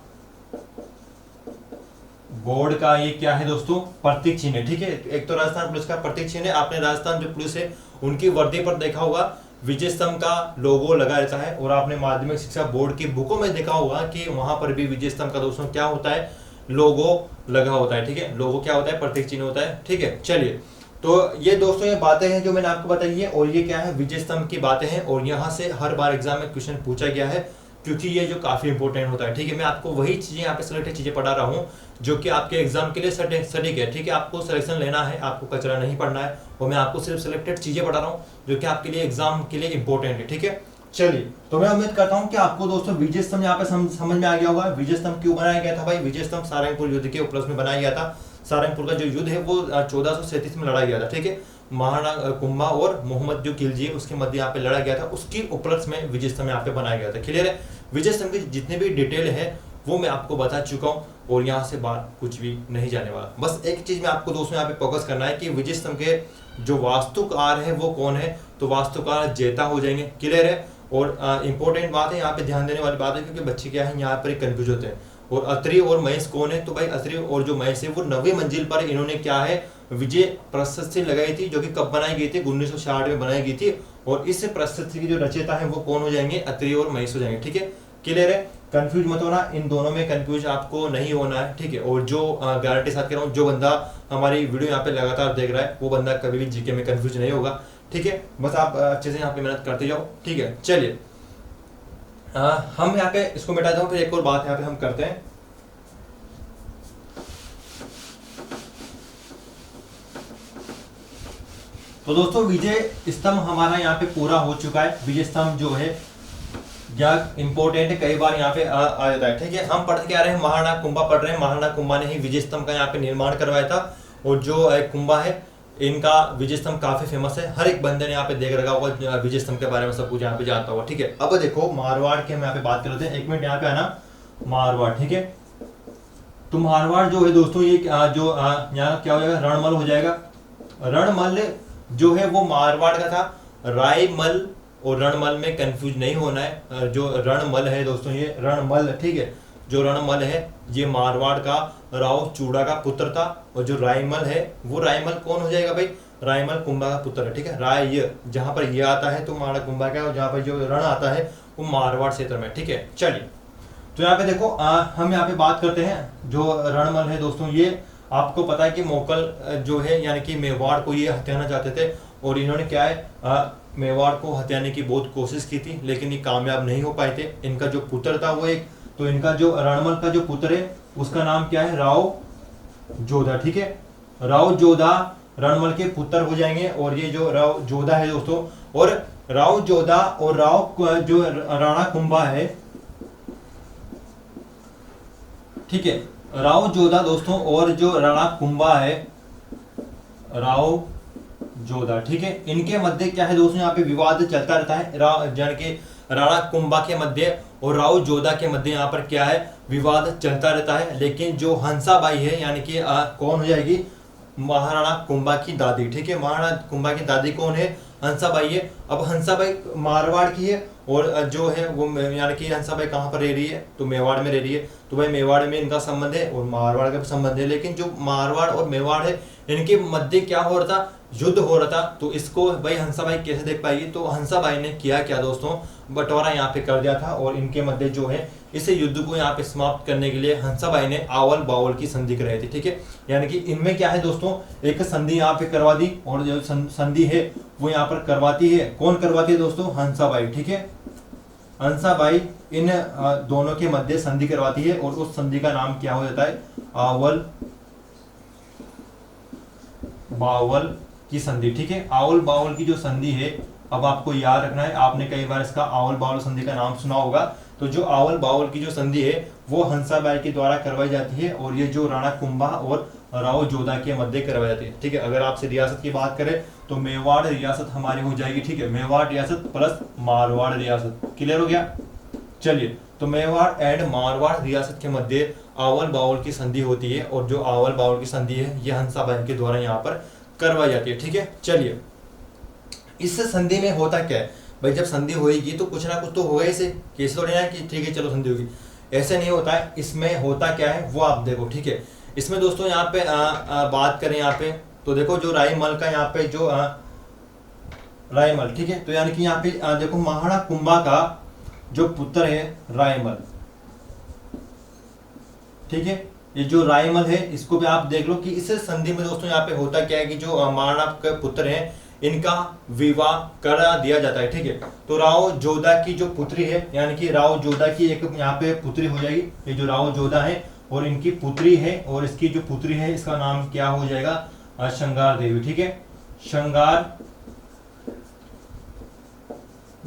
बोर्ड का ये क्या है दोस्तों, प्रतीक चिन्ह है। ठीक है, एक तो राजस्थान पुलिस का प्रतीक चिन्ह है, आपने राजस्थान जो पुलिस है उनकी वर्दी पर देखा होगा विजय स्तंभ का लोगो लगा रहता है, और आपने माध्यमिक शिक्षा बोर्ड की बुकों में देखा होगा कि वहां पर भी विजय स्तंभ का दोस्तों क्या होता है, लोगो लगा होता है। ठीक है, लोगो क्या होता है, प्रतीक चिन्ह होता है। ठीक है, चलिए, तो ये दोस्तों ये बातें हैं जो मैंने आपको बताई है, और ये क्या है, विजय स्तंभ की बातें हैं, और यहाँ से हर बार एग्जाम में क्वेश्चन पूछा गया है, क्योंकि ये जो काफी इंपॉर्टेंट होता है। ठीक है, मैं आपको वही चीजें यहाँ पे सिलेक्टेड चीजें पढ़ा रहा हूँ जो कि आपके एग्जाम के लिए सटीक है। ठीक है, आपको सिलेक्शन लेना है, आपको कचरा नहीं पढ़ना है, और मैं आपको सिर्फ सिलेक्टेड चीजें पढ़ा रहा हूँ जो कि आपके लिए एग्जाम के लिए इंपॉर्टेंट है। ठीक है, चलिए, तो मैं उम्मीद करता हूँ कि आपको दोस्तों विजय स्तंभ यहाँ पे समझ में आ गया होगा। विजय स्तंभ क्यों बनाया गया था भाई, विजय स्तंभ सारंगपुर युद्ध के उपलक्ष्य में बनाया गया था। सारंगपुर का जो युद्ध है वो 1437 में लड़ा गया था। ठीक है, महाराणा कुंभा और मोहम्मद जो खिलजी है उसके मध्य यहाँ पे लड़ा गया था, उसकी उपलक्ष्य में विजय स्तंभ यहाँ पे बनाया गया था। क्लियर है, विजय स्तंभ की जितने भी डिटेल है वो मैं आपको बता चुका हूँ, और यहाँ से बात कुछ भी नहीं जाने वाला। बस एक चीज में आपको दोस्तों यहाँ पे फोकस करना है कि विजय स्तंभ के जो वास्तुकार है वो कौन है, तो वास्तुकार जेता हो जाएंगे। क्लियर है, और इंपॉर्टेंट बात है यहाँ पे ध्यान देने वाली बात है, क्योंकि बच्चे क्या है यहाँ पर कंफ्यूज होते हैं। और अत्रि और महेश कौन है, तो भाई अत्रि और जो महेश है वो 9वीं मंजिल पर इन्होंने क्या है, विजय प्रशस्ति लगाई थी, जो कि कब बनाई गई थी, 1960 में बनाई गई थी, और इस प्रशस्ति की जो रचयिता है वो कौन हो जाएंगे, अत्रि और महेश हो जाएंगे। ठीक है, क्लियर है, कंफ्यूज मत होना, इन दोनों में कंफ्यूज आपको नहीं होना है। ठीक है, और जो गारंटी साथ कह रहा हूँ, जो बंदा हमारी वीडियो यहाँ पे लगातार देख रहा है वो बंदा कभी भी जीके में कंफ्यूज नहीं होगा। ठीक है, बस आप अच्छे से यहाँ पे मेहनत करते जाओ। ठीक है, चलिए, हम यहाँ पे इसको मिटा दूं, फिर एक और बात यहाँ पे हम करते हैं। तो दोस्तों विजय स्तंभ हमारा यहाँ पे पूरा हो चुका है। विजय स्तंभ जो है या इंपॉर्टेंट है, कई बार यहाँ पे आ जाता है। ठीक है, हम पढ़ के आ रहे हैं महाराणा कुंभा पढ़ रहे हैं। महाराणा कुंभा ने ही विजय स्तंभ का यहाँ पे निर्माण करवाया था, और जो कुंभा है इनका विजय स्तंभ काफी फेमस है। हर एक बंदे ने यहाँ पे देख रखा होगा विजय स्तंभ के बारे में, सब कुछ यहाँ पे जानता होगा। ठीक है, अब देखो मारवाड़ की हम यहाँ पे बात कर लेते हैं। एक मिनट यहाँ पे आना, मारवाड़। ठीक है, तो मारवाड़ जो है दोस्तों ये जो यहाँ क्या हो जाएगा, रणमल हो जाएगा। रणमल जो है वो मारवाड़ का था। रायमल और रणमल में कंफ्यूज नहीं होना है। जो रणमल है दोस्तों ये रणमल, ठीक है, जो रणमल है ये मारवाड़ का राव चूड़ा का पुत्र था, और जो रायमल है वो रायमल कौन हो जाएगा भाई, रायमल कुंभा का पुत्र है। ठीक है, राय जहां पर ये आता है तो महाराणा कुंभा का, और जहां पर जो रण आता है वो मारवाड़ क्षेत्र में। ठीक है, चलिए तो यहाँ पे देखो हम यहाँ पे बात करते हैं। जो रणमल है दोस्तों ये आपको पता है कि मोकल जो है यानी कि मेवाड़ को ये हत्याना चाहते थे, और इन्होंने क्या है मेवाड़ को हत्याने की बहुत कोशिश की थी, लेकिन ये कामयाब नहीं हो पाए थे। इनका जो पुत्र था वो एक, तो इनका जो रणमल का जो पुत्र है उसका नाम क्या है, राव जोधा। ठीक है, राव जोधा रणमल के पुत्र हो जाएंगे। और ये जो राव जोधा है दोस्तों, और राव जोधा और राव जो राणा कुंभा है, ठीक है, राव जोधा दोस्तों और जो राणा कुंभा है, राव जोधा, ठीक है, इनके मध्य क्या है दोस्तों, यहाँ पे विवाद चलता रहता है। जान के राणा कुंभा के मध्य और राव जोधा के मध्य यहाँ पर क्या है, विवाद चलता रहता है। लेकिन जो हंसाबाई है यानी कि कौन हो जाएगी, महाराणा कुंभा की दादी। ठीक है, महाराणा कुंभा की दादी कौन है, हंसाबाई है। अब हंसाबाई मारवाड़ की है, और जो है वो यानी कि हंसाबाई कहाँ पर रह रही है, तो मेवाड़ में रह रही है। तो भाई मेवाड़ में इनका संबंध है और मारवाड़ का भी संबंध है। लेकिन जो मारवाड़ और मेवाड़ है इनके मध्य क्या हो रहा था, युद्ध हो रहा था। तो इसको भाई हंसाबाई कैसे देख पाएगी, तो हंसाबाई ने किया क्या दोस्तों, बंटवारा यहाँ पे कर दिया था, और इनके मध्य जो है इस युद्ध को यहाँ पे समाप्त करने के लिए हंसाबाई ने आवल बावल की संधि कराई थी। ठीक है, यानी कि इनमें क्या है दोस्तों, एक संधि यहाँ पे करवा दी, और जो संधि है वो यहाँ पर करवाती है, कौन करवाती है दोस्तों, हंसाबाई। ठीक है, हंसाबाई इन दोनों के मध्य संधि करवाती है, और उस संधि का नाम क्या हो जाता है, आवल बावल की संधि। ठीक है, आवल बावल की जो संधि है, अब आपको याद रखना है, आपने कई बार इसका आवल बावल संधि का नाम सुना होगा। तो जो आवल बावल की जो संधि है वो हंसाबाई के द्वारा करवाई जाती है, और ये जो राणा कुंभा और राव जोधा के मध्य करवाई जाती है। ठीक है, अगर आपसे रियासत की बात करें तो मेवाड़ रियासत हमारी हो जाएगी। ठीक है, मेवाड़ रियासत प्लस मारवाड़ रियासत, क्लियर हो गया। चलिए, तो मेवाड़ एंड मारवाड़ रियासत के मध्य आवल बावल की संधि होती है, और जो आवल बावल की संधि है ये हंसाबाई के द्वारा यहाँ पर करवाई जाती है। ठीक है, चलिए इस संधि में होता क्या है भाई, जब संधि होगी तो कुछ ना कुछ तो होगा इसे, कैसे थोड़ी ना कि ठीक है चलो संधि होगी, ऐसे नहीं होता है। इसमें होता क्या है वो आप देखो। ठीक है, इसमें दोस्तों यहाँ पे बात करें यहाँ पे, तो देखो जो रायमल का यहाँ पे जो रायमल, ठीक है, तो यानी कि यहाँ पे देखो महाराणा कुंभा का जो पुत्र है रायमल। ठीक है, ये जो रायमल है इसको भी आप देख लो कि इस संधि में दोस्तों यहाँ पे होता क्या है कि जो महाराणा के पुत्र हैं इनका विवाह करा दिया जाता है। ठीक है, तो राव जोधा की जो पुत्री है, यानी कि राव जोधा की एक यहाँ पे पुत्री हो जाएगी, ये जो राव जोधा है और इनकी पुत्री है, और इसकी जो पुत्री है इसका नाम क्या हो जाएगा, श्रृंगार देवी। ठीक है, श्रृंगार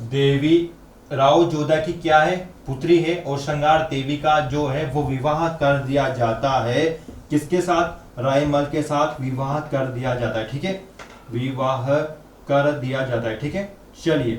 देवी राव जोधा की क्या है, पुत्री है, और श्रृंगार देवी का जो है वो विवाह कर दिया जाता है, किसके साथ, रायमल के साथ विवाह कर दिया जाता है। ठीक है, विवाह कर दिया जाता है। ठीक है, चलिए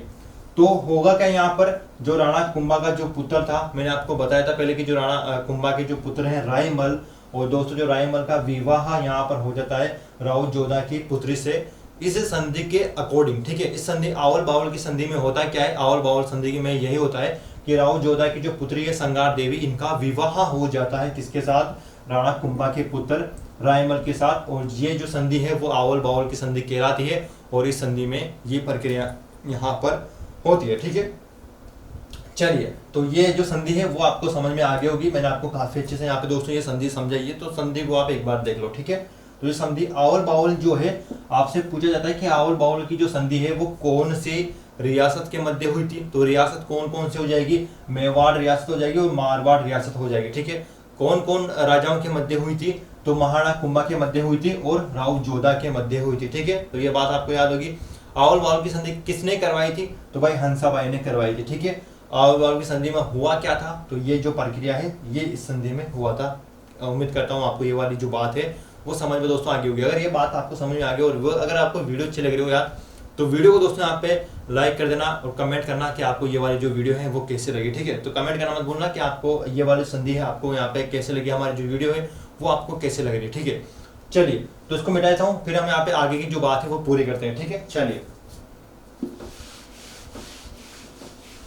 तो होगा क्या यहाँ पर, जो राणा कुंभा का जो पुत्र था, मैंने आपको बताया था पहले कि जो राणा कुंभा के जो पुत्र हैं रायमल, और दोस्तों जो रायमल का विवाह यहाँ पर हो जाता है राव जोधा की पुत्री से, इस संधि के अकॉर्डिंग। ठीक है, इस संधि आवल बावल की संधि में होता क्या है, आवल बावल संधि में यही होता है कि राव जोधा की जो पुत्री है श्रृंगार देवी, इनका विवाह हो जाता है किसके साथ, राणा कुंभा के पुत्र रायमल के साथ, और ये जो संधि है वो आवल बावल की संधि कहलाती है, और इस संधि में ये प्रक्रिया यहाँ पर होती है। ठीक है, चलिए तो ये जो संधि है वो आपको समझ में आ गई होगी, मैंने आपको काफी अच्छे से यहाँ पे दोस्तों ये संधि समझाई है, तो संधि को आप एक बार देख लो। ठीक है, तो ये संधि आवल बावल जो है, आपसे पूछा जाता है कि आवल बावल की जो संधि है वो कौन सी रियासत के मध्य हुई थी, तो रियासत कौन कौन सी हो जाएगी, मेवाड़ रियासत हो जाएगी और मारवाड़ रियासत हो जाएगी। ठीक है, कौन कौन राजाओं के मध्य हुई थी, तो महाराणा कुंभा के मध्य हुई थी और राव जोधा के मध्य हुई थी। ठीक है, तो ये बात आपको याद होगी। आवल बावल की संधि किसने करवाई थी, तो भाई हंसाबाई ने करवाई थी। ठीक है, और की संधि में हुआ क्या था, तो ये जो प्रक्रिया है ये इस संधि में हुआ था। उम्मीद करता हूँ आपको ये वाली जो बात है वो समझ में दोस्तों आ गई होगी। अगर ये बात आपको समझ में आ गई और अगर आपको वीडियो अच्छी लग रही हो यार, तो वीडियो को दोस्तों यहाँ पे लाइक कर देना और कमेंट करना कि आपको ये वाली जो वीडियो है वो कैसे लगी। ठीक है, तो कमेंट करना मत भूलना कि आपको ये वाली संधि है आपको यहाँ पे कैसे लगी, हमारी जो वीडियो है वो आपको कैसे लग रही है। ठीक है, चलिए तो इसको मिटा देता हूँ, फिर हम यहाँ पे आगे की जो बात है वो पूरी करते हैं। ठीक है, चलिए।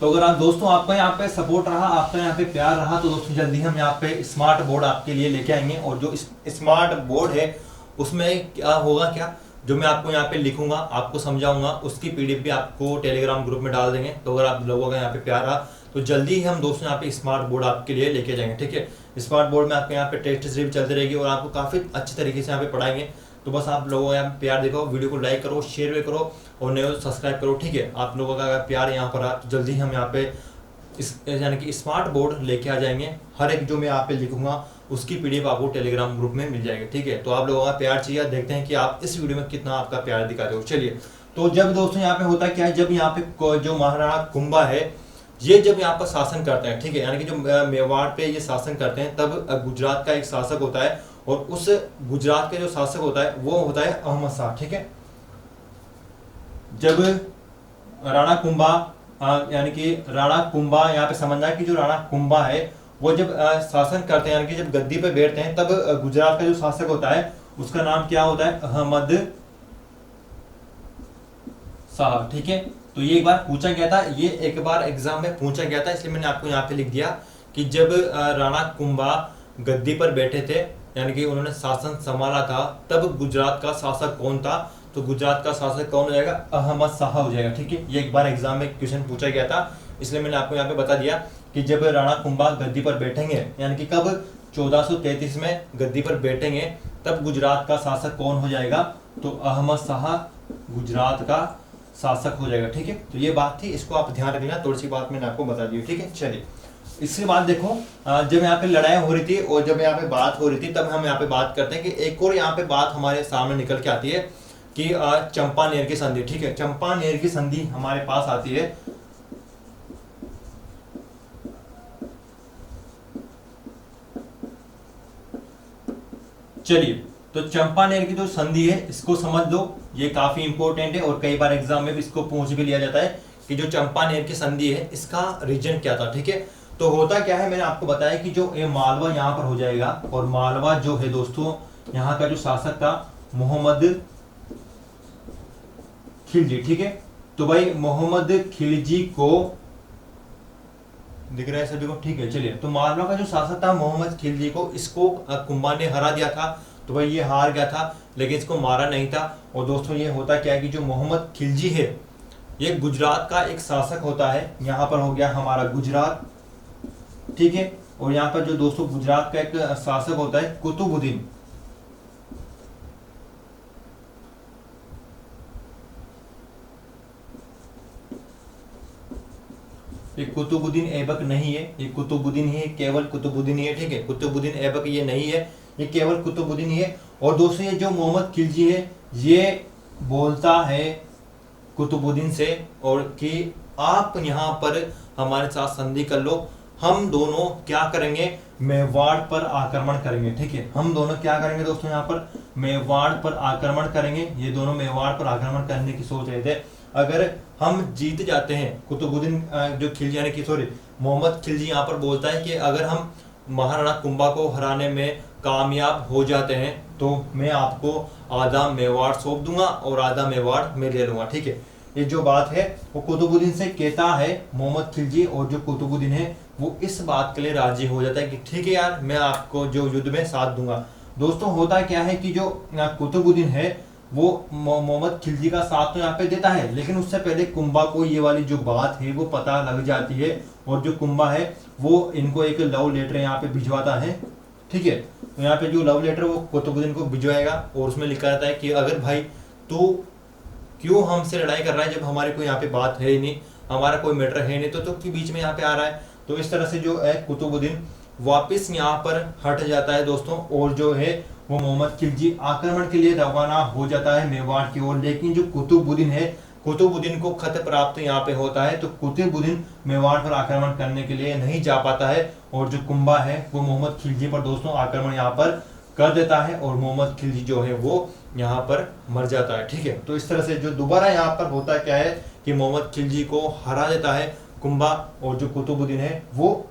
तो अगर आप दोस्तों आपका यहाँ पे सपोर्ट रहा, आपका यहाँ पे प्यार रहा, तो दोस्तों जल्दी हम यहाँ पे स्मार्ट बोर्ड आपके लिए लेके आएंगे। और जो स्मार्ट बोर्ड है उसमें क्या होगा, क्या जो मैं आपको यहाँ पे लिखूंगा, आपको समझाऊंगा, उसकी पीडीएफ भी आपको टेलीग्राम ग्रुप में डाल देंगे। तो अगर आप लोगों का यहाँ पे प्यार रहा तो जल्दी ही हम दोस्तों यहाँ पे स्मार्ट बोर्ड आपके लिए लेके जाएंगे। ठीक है, स्मार्ट बोर्ड में आपके यहाँ पे टेस्ट सीरीज चलती रहेगी और आपको काफी अच्छे तरीके से यहाँ पे पढ़ाएंगे। तो बस आप लोगों का यहाँ पे प्यार देखो, वीडियो को लाइक करो, शेयर भी करो और नए सब्सक्राइब करो। ठीक है, आप लोगों का अगर प्यार यहाँ पर तो जल्दी हम यहाँ पे इस यानी कि स्मार्ट बोर्ड लेके आ जाएंगे। हर एक जो मैं यहाँ पे लिखूंगा उसकी पीडीएफ आपको टेलीग्राम ग्रुप में मिल जाएगी। ठीक है, तो आप लोगों का प्यार चाहिए, देखते हैं कि आप इस वीडियो में कितना आपका प्यार दिखाते हो। चलिए, तो जब दोस्तों यहाँ पे होता क्या है, जब यहाँ पे जो महाराणा कुंभा है ये जब यहाँ पर शासन करते हैं, ठीक है, यानी कि जो मेवाड़ पे ये शासन करते हैं, तब गुजरात का एक शासक होता है और उस गुजरात का जो शासक होता है वो होता है अहमद शाह। ठीक है, जब राणा कुंभा यानी कि राणा कुंभा यहाँ पे समझना है कि जो राणा कुंभा है वो जब शासन करते हैं, यानी कि जब गद्दी पे बैठते हैं, तब गुजरात का जो शासक होता है उसका नाम क्या होता है, अहमद शाह। ठीक है, तो ये एक बार पूछा गया था, ये एक बार एग्जाम में पूछा गया था, इसलिए मैंने आपको यहाँ पे लिख दिया कि जब राणा कुंभा गद्दी पर बैठे थे यानी कि उन्होंने शासन संभाला था, तब गुजरात का शासक कौन था, तो गुजरात का शासक कौन हो जाएगा, अहमद शाह हो जाएगा। ठीक है, ये एक बार एग्जाम में क्वेश्चन पूछा गया था, इसलिए मैंने आपको यहाँ पे बता दिया कि जब राणा कुंभा गद्दी पर बैठेंगे यानी कि कब 1433 में गद्दी पर बैठेंगे, तब गुजरात का शासक कौन हो जाएगा, तो अहमद शाह गुजरात का शासक हो जाएगा। ठीक है, तो ये बात थी, इसको आप ध्यान रखना, थोड़ी सी बात मैंने आपको बता दी। ठीक है, चलिए इसके बाद देखो, जब यहाँ पे लड़ाई हो रही थी और जब यहाँ पे बात हो रही थी, तब हम यहाँ पे बात करते हैं कि एक और यहाँ पे बात हमारे सामने निकल के आती है कि चंपानेर की संधि। ठीक है, चंपानेर की संधि हमारे पास आती है। चलिए, तो चंपानेर की जो संधि है इसको समझ लो, ये काफी इंपॉर्टेंट है और कई बार एग्जाम में भी इसको पूछ भी लिया जाता है कि जो चंपानेर की संधि है इसका रीजन क्या था। ठीक है, तो होता क्या है, मैंने आपको बताया कि जो ये मालवा यहाँ पर हो जाएगा और मालवा जो है दोस्तों यहाँ का जो शासक था मोहम्मद खिलजी। ठीक है, तो भाई मोहम्मद खिलजी को दिख रहा है सभी को। ठीक है, चलिए, तो मालवा का जो शासक था मोहम्मद खिलजी को, इसको कुंभा ने हरा दिया था, तो भाई ये हार गया था लेकिन इसको मारा नहीं था। और दोस्तों ये होता क्या है कि जो मोहम्मद खिलजी है ये गुजरात का एक शासक होता है, यहाँ पर हो गया हमारा गुजरात। ठीक है, और यहाँ पर जो दोस्तों गुजरात का एक शासक होता है कुतुबुद्दीन। ये कुतुबुद्दीन ऐबक नहीं है, ये कुतुबुद्दीन ही है, केवल कुतुबुद्दीन ही है। ठीक है, कुतुबुद्दीन ऐबक ये नहीं है, ये केवल कुतुबुद्दीन ही है। और दोस्तों ये जो मोहम्मद खिलजी है ये बोलता है कुतुबुद्दीन से और कि आप यहाँ पर हमारे साथ संधि कर लो, हम दोनों क्या करेंगे, मेवाड़ पर आक्रमण करेंगे। ठीक है, हम दोनों क्या करेंगे दोस्तों, यहाँ पर मेवाड़ पर आक्रमण करेंगे। ये दोनों मेवाड़ पर आक्रमण करने की सोच रहे थे। अगर हम जीत जाते हैं, कुतुबुद्दीन जो खिलजी यानी कि सॉरी मोहम्मद खिलजी यहाँ पर बोलता है कि अगर हम महाराणा कुंभा को हराने में कामयाब हो जाते हैं तो मैं आपको आधा मेवाड़ सौंप दूंगा और आधा मेवाड़ मैं ले लूंगा। ठीक है, ये जो बात है वो कुतुबुद्दीन से कहता है मोहम्मद खिलजी, और जो कुतुबुद्दीन है वो इस बात के लिए राजी हो जाता है कि ठीक है यार, मैं आपको जो युद्ध में साथ दूंगा। दोस्तों होता क्या है कि जो कुतुबुद्दीन है वो मोहम्मद खिलजी का साथ तो यहाँ पे देता है, लेकिन उससे पहले कुंभा को ये वाली जो बात है वो पता लग जाती है और जो कुंभा है वो इनको एक लव लेटर यहाँ पे भिजवाता है। ठीक है, तो यहाँ पे जो लव लेटर वो कुतुबुद्दीन को भिजवाएगा और उसमें लिखा रहता है कि अगर भाई तू क्यों हमसे लड़ाई कर रहा है जब हमारी कोई यहाँ पे बात है ही नहीं, हमारा कोई मैटर है नहीं, तो क्यों बीच में यहाँ पे आ रहा है। तो इस तरह से जो है कुतुबुद्दीन वापस यहाँ पर हट जाता है दोस्तों, और जो है वो मोहम्मद खिलजी आक्रमण के लिए रवाना हो जाता है मेवाड़ की ओर। लेकिन जो कुतुबुद्दीन है कुतुबुद्दीन को खत प्राप्त यहाँ पे होता है, तो कुतुबुद्दीन मेवाड़ पर आक्रमण करने के लिए नहीं जा पाता है, और जो कुंभा है वो मोहम्मद खिलजी पर दोस्तों आक्रमण यहाँ पर कर देता है, और मोहम्मद खिलजी जो है वो यहाँ पर मर जाता है। ठीक है, तो इस तरह से जो दोबारा यहाँ पर होता क्या है कि मोहम्मद खिलजी को हरा देता है कुंभा, और जो कुतुबुद्दीन है वो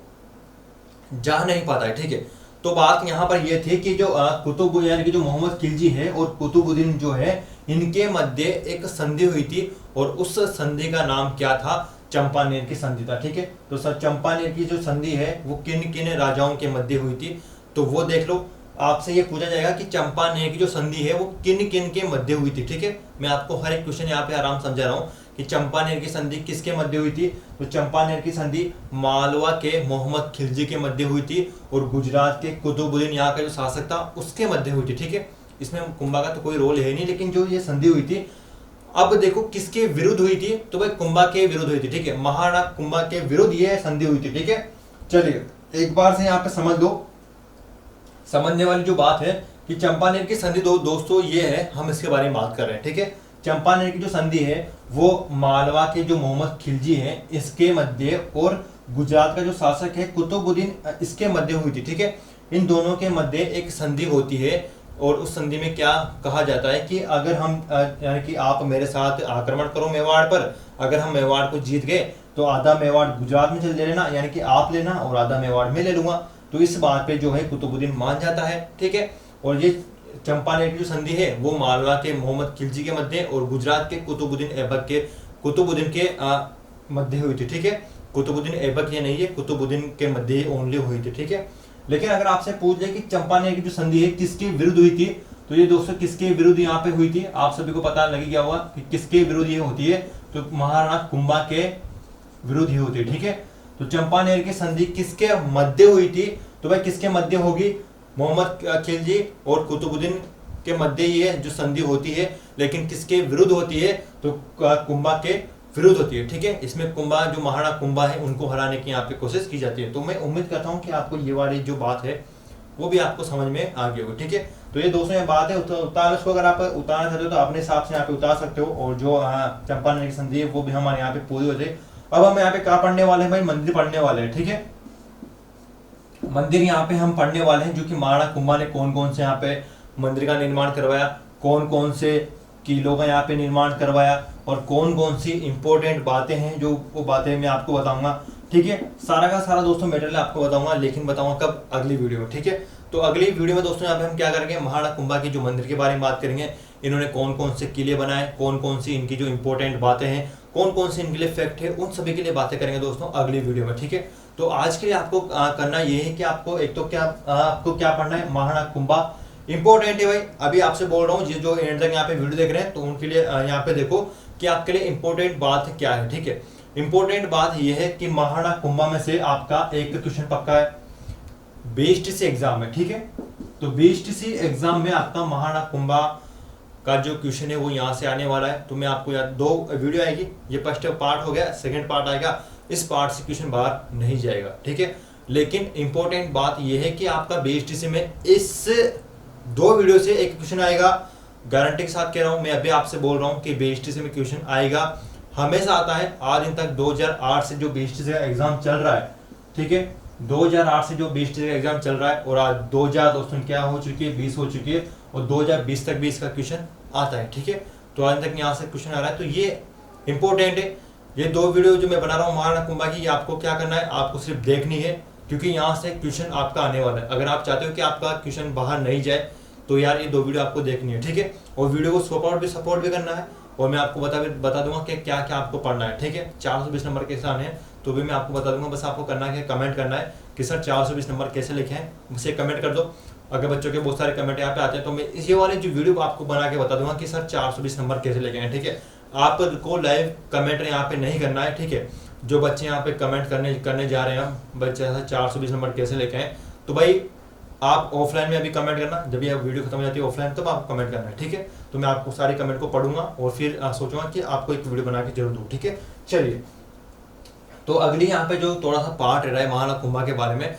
जा नहीं पाता है। ठीक है, तो बात यहाँ पर यह थी कि जो कुतुबुद्दीन यानी कि जो मोहम्मद खिलजी है और कुतुबुद्दीन जो है इनके मध्य एक संधि हुई थी, और उस संधि का नाम क्या था, चंपानेर की संधि था। ठीक है, तो सर चंपानेर की जो संधि है वो किन किन राजाओं के मध्य हुई थी, तो वो देख लो। आपसे ये पूछा जाएगा कि चंपानेर की जो संधि है वो किन किन के मध्य हुई थी। ठीक है, मैं आपको हर एक क्वेश्चन यहाँ पे आराम समझा रहा हूँ कि चंपानेर की संधि किसके मध्य हुई थी, तो चंपानेर की संधि मालवा के मोहम्मद खिलजी के मध्य हुई थी, और गुजरात के कुतुबुद्दीन यहाँ का जो शासक था उसके मध्य हुई थी। ठीक है, इसमें कुंभा का तो कोई रोल है नहीं, लेकिन जो ये संधि हुई थी, अब देखो किसके विरुद्ध हुई थी, तो भाई कुंभा के विरुद्ध हुई थी। ठीक है, महाराणा कुंभा के विरुद्ध ये संधि हुई थी। ठीक है, चलिए एक बार से यहाँ पे समझ लो, समझने वाली जो बात है कि चंपानेर की संधि दोस्तों ये है, हम इसके बारे में बात कर रहे हैं। ठीक है, चंपानेर की जो संधि है वो मालवा के जो मोहम्मद खिलजी हैं इसके मध्य, और गुजरात का जो शासक है कुतुबुद्दीन इसके मध्य हुई थी। ठीक है, इन दोनों के मध्य एक संधि होती है, और उस संधि में क्या कहा जाता है कि अगर हम यानी कि आप मेरे साथ आक्रमण करो मेवाड़ पर, अगर हम मेवाड़ को जीत गए तो आधा मेवाड़ गुजरात में चल ले लेना, यानी कि आप लेना, और आधा मेवाड़ में ले लूंगा। तो इस बात पे जो है कुतुबुद्दीन मान जाता है। ठीक है, और ये चंपानेर की जो संधि है वो मालवा के मोहम्मद खिलजी के मध्य और गुजरात के कुतुबुद्दीन ऐबक के मध्य हुई थी। ठीक है, कुतुबुद्दीन ऐबक ये नहीं है, कुतुबुद्दीन के मध्य ओनली हुई थी। ठीक है, लेकिन अगर आपसे पूछ जाए कि चंपानेर की जो संधि है किसके विरुद्ध हुई थी, तो ये दोस्तों किसके विरुद्ध यहाँ पे हुई थी, आप सभी को पता लग गया होगा कि किसके विरुद्ध ये होती है, तो महाराणा कुंभा के विरुद्ध ही होती है। ठीक है, तो चंपानेर की संधि किसके मध्य हुई थी, तो भाई किसके मध्य होगी, मोहम्मद खिलजी और कुतुबुद्दीन के मध्य ही है जो संधि होती है, लेकिन किसके विरुद्ध होती है, तो कुंभा के विरुद्ध होती है। ठीक है, इसमें कुंभा जो महाराणा कुंभा है उनको हराने की यहाँ पे कोशिश की जाती है। तो मैं उम्मीद करता हूँ कि आपको ये वाली जो बात है वो भी आपको समझ में आ गई होगी। ठीक है, तो ये दोस्तों ये बात है, उतार उसको अगर आप उतारना चाहते हो तो अपने हिसाब से यहाँ पे उतार सकते हो, और जो चंपानेर की संधि है वो भी हमारे यहाँ पे पूरी हो जाए। अब हम यहाँ पे क्या पढ़ने वाले हैं भाई, मंदिर पढ़ने वाले हैं। ठीक है, मंदिर यहाँ पे हम पढ़ने वाले हैं जो कि महाराणा कुंभा ने कौन कौन से यहाँ पे मंदिर का निर्माण करवाया, कौन कौन से किलों का यहाँ पे निर्माण करवाया, और कौन कौन सी इंपॉर्टेंट बातें हैं जो वो बातें मैं आपको बताऊंगा। ठीक है, सारा का सारा दोस्तों मटेरियल आपको बताऊंगा, लेकिन बताऊंगा कब, अगली वीडियो में। ठीक है, तो अगली वीडियो में दोस्तों यहाँ पे हम क्या करेंगे, महाराणा कुंभा की जो मंदिर के बारे में बात करेंगे, इन्होंने कौन कौन से किले बनाए, कौन कौन सी इनकी जो इंपॉर्टेंट बातें हैं, कौन कौन से इनके लिए फैक्ट है, उन सभी के लिए बातें करेंगे दोस्तों अगली वीडियो में। ठीक है, तो आज के लिए आपको करना ये है कि आपको एक तो आपको क्या पढ़ना है, महाराणा कुंभा इंपॉर्टेंट है भाई। अभी आपसे बोल रहा हूँ जो एंड तक यहाँ पे वीडियो देख रहे हैं तो उनके लिए यहाँ पे देखो कि आपके लिए इंपॉर्टेंट बात क्या है। ठीक है, इंपॉर्टेंट बात ये है कि महाराणा कुंभा में से आपका एक क्वेश्चन पक्का है, बीएसटीसी एग्जाम में। ठीक है, तो बीएसटीसी एग्जाम में आपका महाराणा कुंभा का जो क्वेश्चन है वो यहाँ से आने वाला है। तो मैं आपको यहाँ 2 वीडियो आएगी, ये फर्स्ट पार्ट हो गया, सेकंड पार्ट आएगा, इस पार्ट से क्वेश्चन बाहर नहीं जाएगा। ठीक है, लेकिन इंपॉर्टेंट बात ये है कि आपका बीएसटीसी में इस 2 वीडियो से एक क्वेश्चन आएगा, गारंटी के साथ कह रहा हूं, मैं अभी आपसे बोल रहा हूं कि बीएसटीसी में क्वेश्चन आएगा, हमेशा आता है। आज दिन तक 2008 से जो बीएसटीसी का एग्जाम चल रहा है, ठीक है, 2008 से जो बीएसटीसी का एग्जाम चल रहा है, और आज 2000 दोस्तों क्या हो चुकी है, 20 हो चुकी है, और 2020 तक भी इसका क्वेश्चन आता है। ठीक है, तो आज तक यहाँ से क्वेश्चन आ रहा है, तो ये इंपॉर्टेंट है। ये 2 वीडियो जो मैं बना रहा हूँ महाराणा कुंभा की, ये आपको क्या करना है, आपको सिर्फ देखनी है, क्योंकि यहाँ से क्वेश्चन आपका आने वाला है। अगर आप चाहते हो कि आपका क्वेश्चन बाहर नहीं जाए तो यार ये 2 वीडियो आपको देखनी है। ठीक है, और वीडियो को सपोर्ट भी करना है, और मैं आपको बता दूंगा कि क्या क्या आपको पढ़ना है। ठीक है, 420 नंबर कैसे आने हैं तो भी मैं आपको बता दूंगा, बस आपको करना है कमेंट करना है कि सर 420 नंबर कैसे लिखे हैं, मुझे कमेंट कर दो। अगर बच्चों के बहुत सारे कमेंट यहाँ पे आते हैं तो मैं इसी वाले जो वीडियो आपको बना के बता दूंगा कि सर 420 नंबर कैसे लिखे हैं। ठीक है, आपको लाइव कमेंट यहाँ पे नहीं करना है। ठीक है, जो बच्चे यहाँ पे कमेंट करने जा रहे हैं बच्चे 420 नंबर कैसे लिखे हैं, तो भाई आप ऑफलाइन में अभी कमेंट करना, जब ये वीडियो खत्म हो जाती है ऑफलाइन तब आपको कमेंट करना है। ठीक है, तो मैं आपको सारे कमेंट को पढ़ूंगा और फिर सोचूंगा कि आपको एक वीडियो बना के जरूर दूँ। ठीक है, चलिए, तो अगली यहाँ पे जो थोड़ा सा पार्ट रहा है महाराणा कुंभा के बारे में,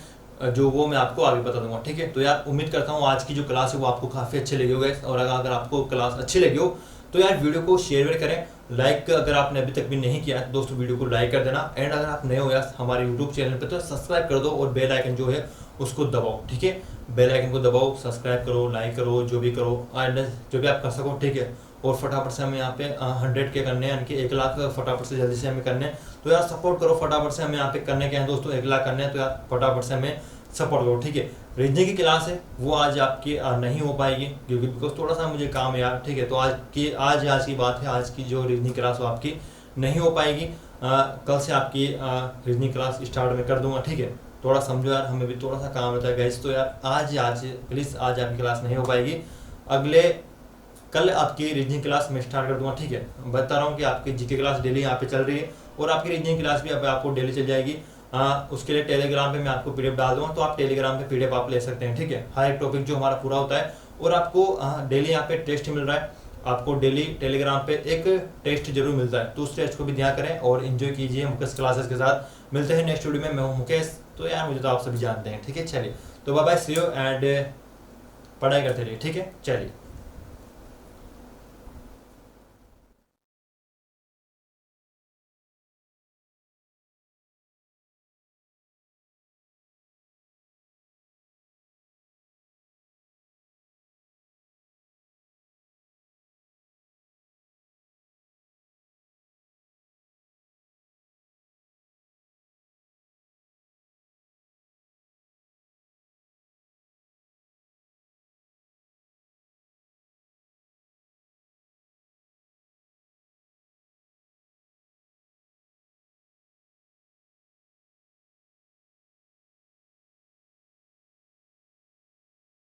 जो वो मैं आपको आगे बता दूंगा। ठीक है, तो यार उम्मीद करता हूँ आज की जो क्लास है वो आपको काफ़ी अच्छी लगी होगी, और अगर आपको क्लास अच्छी लगी हो तो यार वीडियो को शेयर करें, लाइक अगर आपने अभी तक भी नहीं किया तो दोस्तों वीडियो को लाइक कर देना, एंड अगर आप नए हो या हमारे यूट्यूब चैनल पे तो सब्सक्राइब कर दो और बेल आइकन जो है उसको दबाओ, ठीक है। बेल आइकन को दबाओ, सब्सक्राइब करो, लाइक करो, जो भी करो, एंड जो भी आप कर सको, ठीक है। और फटाफट से हमें यहाँ पे 100 के करने हैं, यानी कि 1 लाख फटाफट से जल्दी से हमें करने हैं। तो यार सपोर्ट करो, फटाफट से हमें यहाँ पे करने के हैं दोस्तों, 1 लाख करने हैं, तो यार फटाफट से हमें सपोर्ट करो, ठीक है। रीजनिंग की क्लास है वो आज आपकी नहीं हो पाएगी क्योंकि बिकॉज थोड़ा सा मुझे काम है यार, ठीक है। तो आज की बात है, आज की जो रीजनिंग क्लास वो आपकी नहीं हो पाएगी। कल से आपकी रीजनिंग क्लास स्टार्ट में कर दूंगा, ठीक है। थोड़ा समझो यार, हमें भी थोड़ा सा काम रहता है गाइस, तो यार आज प्लीज़ आज आपकी क्लास नहीं हो पाएगी। कल आपकी रीजनिंग क्लास में स्टार्ट कर दूंगा, ठीक है। बता रहा हूँ कि आपकी जीके क्लास डेली यहाँ पे चल रही है और आपकी रीजनिंग क्लास भी अब आपको डेली चल जाएगी। उसके लिए टेलीग्राम पे मैं आपको पीडीएफ डाल दूंगा, तो आप टेलीग्राम पे पीडीएफ आप ले सकते हैं, ठीक है। हर एक टॉपिक जो हमारा पूरा होता है, और आपको डेली यहाँ पे टेस्ट मिल रहा है, आपको डेली टेलीग्राम पे एक टेस्ट जरूर मिलता है, तो उस टेस्ट को भी ध्यान करें और एंजॉय कीजिए मुकेश क्लासेस के साथ। मिलते हैं नेक्स्ट वीडियो में, मैं हूँ मुकेश, तो यार मुझे तो आप सभी जानते हैं, ठीक है। चलिए तो bye bye, see you, and पढ़ाई करते रहिए, ठीक है। चलिए।